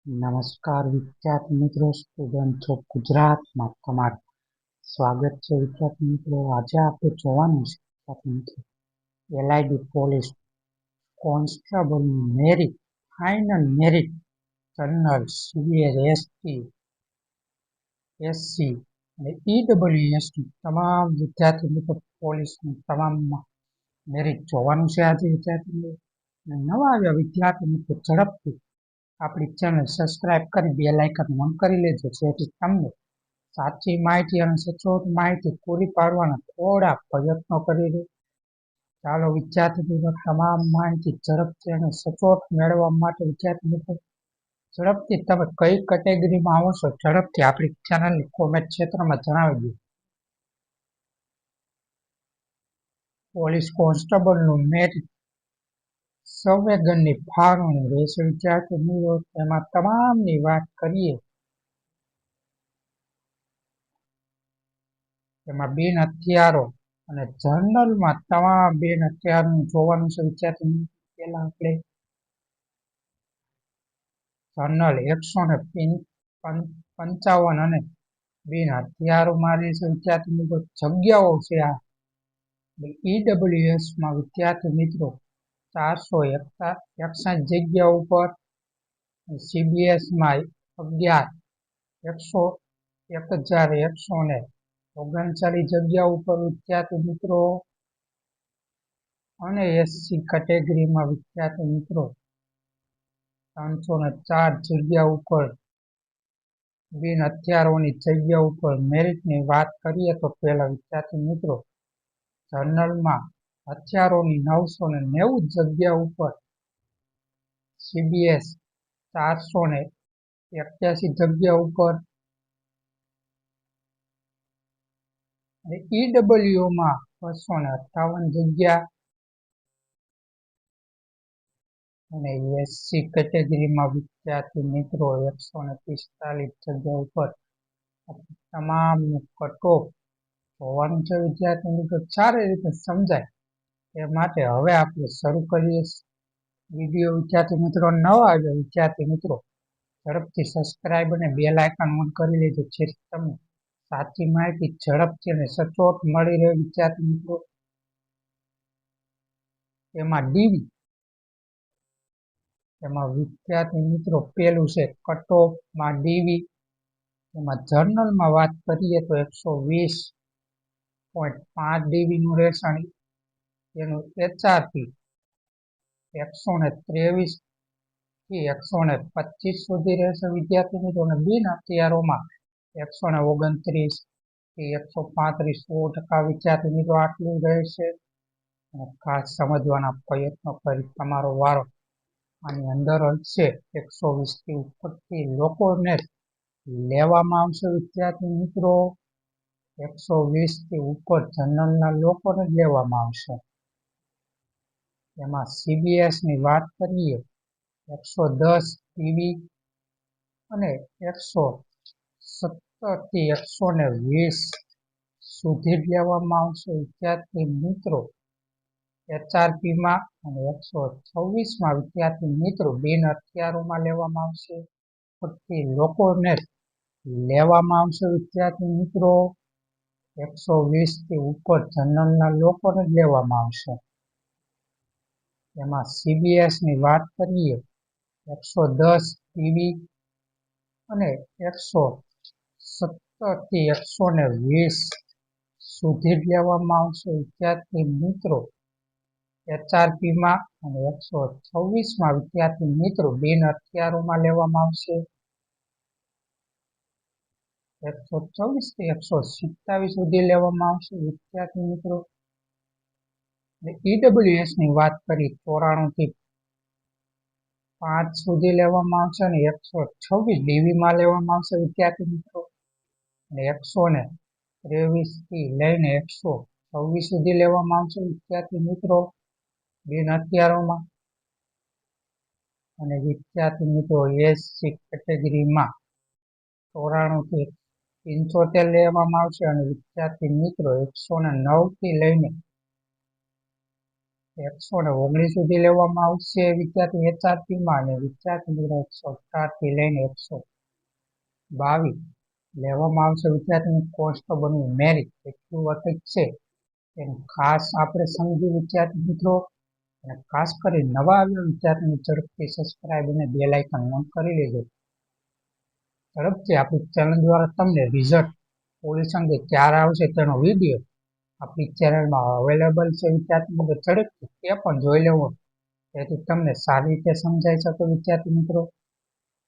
નમસ્કાર વિદ્યાર્થી મિત્રો, સ્ટુડન્ટ ઓફ ગુજરાતમાં તમારું સ્વાગત છે. વિદ્યાર્થી મિત્રો, આજે આપણે જોવાનું છે વિદ્યાર્થી મિત્રો એલઆઈડી પોલીસ કોન્સ્ટેબલનું merit, final merit, general, CVS, ST, SC અને ઈડબ્લ્યુએસની તમામ વિદ્યાર્થી મિત્રો પોલીસની તમામ મેરિટ જોવાનું છે આજે વિદ્યાર્થી મિત્રો. નવા આવ્યા વિદ્યાર્થી મિત્રો ઝડપથી આપણી ચેનલ સબસ્ક્રાઇબ કરી બેલ આઇકન ઓન કરી લેજો, જેથી તમને સાચી માહિતી અને સચોટ માહિતી પૂરી પાડવાના થોડા પ્રયત્નો કરી દે. ચાલો વિદ્યાર્થી મિત્રો, તમામ માહિતી ઝડપથી અને સચોટ મેળવવા માટે વિદ્યાર્થી મિત્રો ઝડપથી તમે કઈ કેટેગરીમાં આવો છો ઝડપથી આપણી ચેનલની કોમેન્ટ ક્ષેત્રમાં જણાવી દો. પોલીસ કોન્સ્ટેબલનું મેરિટ સંવેદનની ફાળવણી રહેશે વિદ્યાર્થી મિત્રો. તેમાં તમામની વાત કરીએ, તેમાં બિન હથિયારો અને જર્નલમાં તમામ બિન હથિયારોનું જોવાનું છે વિદ્યાર્થી મિત્રો. પહેલા આપણે જર્નલ 155 અને બિન હથિયારોમાં રહેશે વિદ્યાર્થી મિત્રો. જગ્યાઓ છે આ ઈડબ્લ્યુએસમાં વિદ્યાર્થી મિત્રો 461 જગ્યા ઉપર, સીબીએસમાં 1139 જગ્યા ઉપર વિદ્યાર્થી મિત્રો, અને એસસી કેટેગરીમાં વિદ્યાર્થી મિત્રો 304 જગ્યા ઉપર બિન હથિયારોની જગ્યા ઉપર મેરિટની વાત કરીએ તો પહેલા વિદ્યાર્થી મિત્રો જર્નલમાં હથિયારોની 990 જગ્યા ઉપર, સીબીએસ 481 જગ્યા ઉપર અને ઈડબ્લ્યુમાં 258 જગ્યા અને એસસી કેટેગરીમાં વિદ્યાર્થી મિત્રો 145 જગ્યા ઉપર તમામ કટ ઓફ હોવાનું છે વિદ્યાર્થી મિત્રો. સારી રીતે સમજાય એ માટે હવે આપણે શરૂ કરીએ વિડીયો. વિદ્યાર્થી મિત્રો નવા આવ્યા વિદ્યાર્થી મિત્રો ઝડપથી સબસ્ક્રાઇબ અને બેલ આઇકન ઓન કરી લેજો, જેથી તમને સાચી માહિતી ઝડપથી અને સચોટ મળી રહે વિદ્યાર્થી મિત્રો. એમાં ડીવી, એમાં વિદ્યાર્થી મિત્રો પેલું છે કટ ઓફમાં ડીવી. એમાં જર્નલમાં વાત કરીએ તો 120.5 ડીવીનું રહેશે. એનું એચઆરપી 123 થી 125 સુધી રહેશે વિદ્યાર્થી મિત્રો. અને બિન હથિયારોમાં 129 થી 135 100% વિદ્યાર્થી મિત્રો આટલું રહેશે. ખાસ સમજવાના પ્રયત્નો કરી તમારો વારો આની અંદર હશે. 120 થી ઉપરથી લોકોને લેવામાં આવશે વિદ્યાર્થી મિત્રો. 120 થી ઉપર જનરલના લોકોને લેવામાં આવશે. એમાં સીબીએસ ની વાત કરીએ 110 ડીવી અને 117 થી 120 સુધી લેવામાં આવશે વિદ્યાર્થી મિત્રો. એચઆરપીમાં અને 126માં વિદ્યાર્થી મિત્રો બિન હથિયારોમાં લેવામાં આવશે. લોકોને લેવામાં આવશે વિદ્યાર્થી મિત્રો. 120 થી ઉપર જનરલના લોકોને લેવામાં આવશે. એમાં સીબીએસ ની વાત કરીએ 110 ડીવી અને 117 થી 120 સુધી લેવામાં આવશે વિદ્યાર્થી મિત્રો. એચઆરપીમાં અને 126માં વિદ્યાર્થી મિત્રો બિન હથિયારોમાં લેવામાં આવશે. 124 થી 127 સુધી લેવામાં આવશે વિદ્યાર્થી મિત્રો. ઈડબ્લ્યુએસ ની વાત કરી 94 થી 5 સુધી લેવામાં આવશે અને 126 ડીવીમાં લેવામાં આવશે વિદ્યાર્થી મિત્રો. અને 123 થી લઈને 126 સુધી લેવામાં આવશે વિદ્યાર્થી મિત્રો બિન હથિયારોમાં. અને વિદ્યાર્થી મિત્રો એસસી કેટેગરીમાં 94 થી 75 લેવામાં આવશે અને વિદ્યાર્થી મિત્રો 109 થી લઈને 119 સુધી લેવામાં આવશે વિદ્યાર્થી HRP માં, અને વિદ્યાર્થી મિત્રો 118 થી લઈને 122 લેવામાં આવશે વિદ્યાર્થી કોન્સ્ટેબલનું મેરિટ કેટલું અધિક છે એનું ખાસ આપણે સમજી વિદ્યાર્થી મિત્રો. અને ખાસ કરી નવા આવ્યા વિદ્યાર્થીને ઝડપથી સબસ્ક્રાઇબ અને બેલ આઇકન ઓન કરી લેજો. ઝડપથી આપણી ચેનલ દ્વારા તમને રિઝલ્ટ પોલીસ અંગે ક્યારે આવશે તેનો વિડીયો આપણી ચેનલમાં અવેલેબલ છે વિદ્યાર્થી મિત્રો. ઝડપથી તે પણ જોઈ લેવો જેથી તમને સારી રીતે સમજાઈ શકે વિદ્યાર્થી મિત્રો.